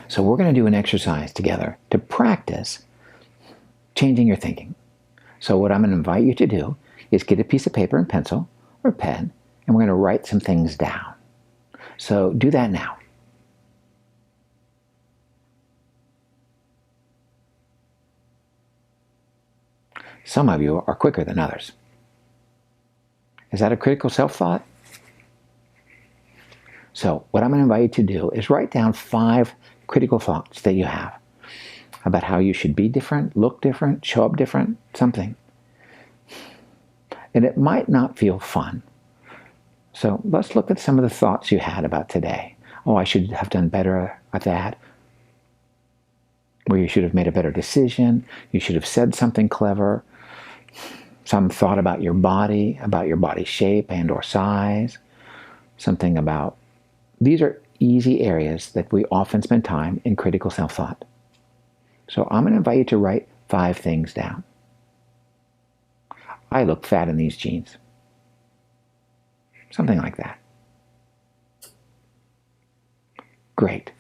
So we're going to do an exercise together to practice changing your thinking. So what I'm going to invite you to do is get a piece of paper and pencil or pen, and we're going to write some things down. So do that now. Some of you are quicker than others. Is that a critical self-thought? So what I'm going to invite you to do is write down 5 critical thoughts that you have about how you should be different, look different, show up different, something. And it might not feel fun. So let's look at some of the thoughts you had about today. Oh, I should have done better at that. Or you should have made a better decision. You should have said something clever. Some thought about your body shape and or size. Something about, these are easy areas that we often spend time in critical self-thought. So I'm going to invite you to write 5 things down. I look fat in these jeans. Something like that. Great.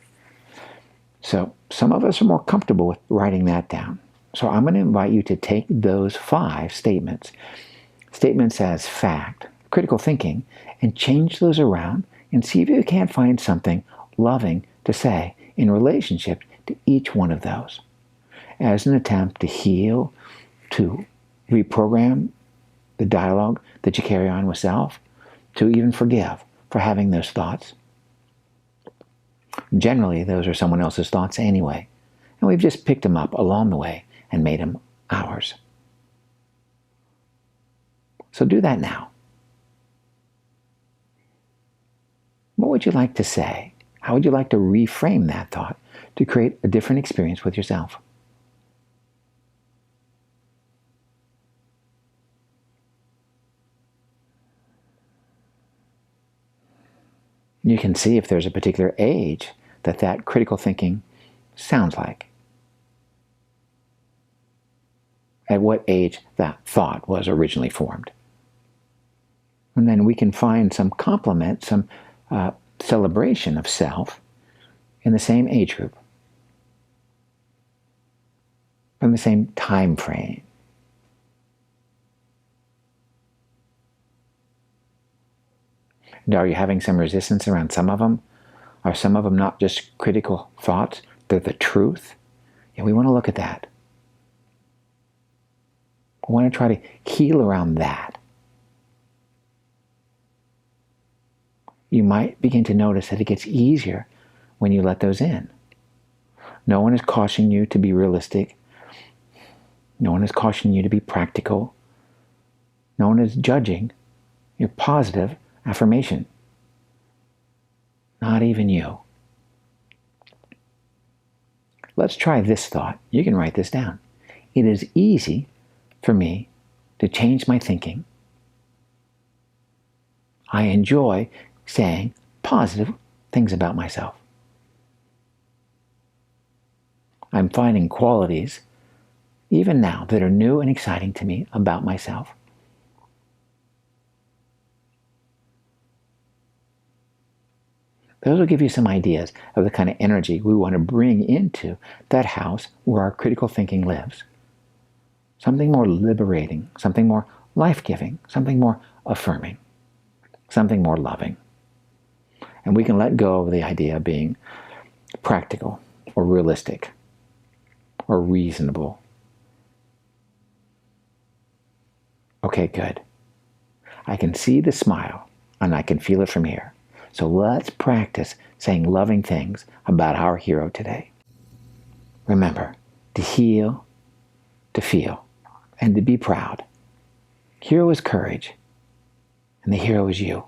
So some of us are more comfortable with writing that down. So I'm going to invite you to take those 5 statements as fact, critical thinking, and change those around and see if you can't find something loving to say in relationship to each one of those, as an attempt to heal, to reprogram the dialogue that you carry on with self, to even forgive for having those thoughts. Generally, those are someone else's thoughts anyway, and we've just picked them up along the way and made them ours. So do that now. What would you like to say? How would you like to reframe that thought to create a different experience with yourself? You can see if there's a particular age that critical thinking sounds like. At what age that thought was originally formed. And then we can find some complement, some celebration of self in the same age group, from the same time frame. And are you having some resistance around some of them? Are some of them not just critical thoughts? They're the truth? Yeah, we want to look at that. We want to try to heal around that. You might begin to notice that it gets easier when you let those in. No one is cautioning you to be realistic. No one is cautioning you to be practical. No one is judging your positive affirmation. Not even you. Let's try this thought. You can write this down. It is easy for me to change my thinking. I enjoy saying positive things about myself. I'm finding qualities, even now, that are new and exciting to me about myself. Those will give you some ideas of the kind of energy we want to bring into that house where our critical thinking lives. Something more liberating, something more life-giving, something more affirming, something more loving. And we can let go of the idea of being practical or realistic or reasonable. Okay, good. I can see the smile and I can feel it from here. So let's practice saying loving things about our hero today. Remember, to heal, to feel, and to be proud. Hero is courage, and the hero is you.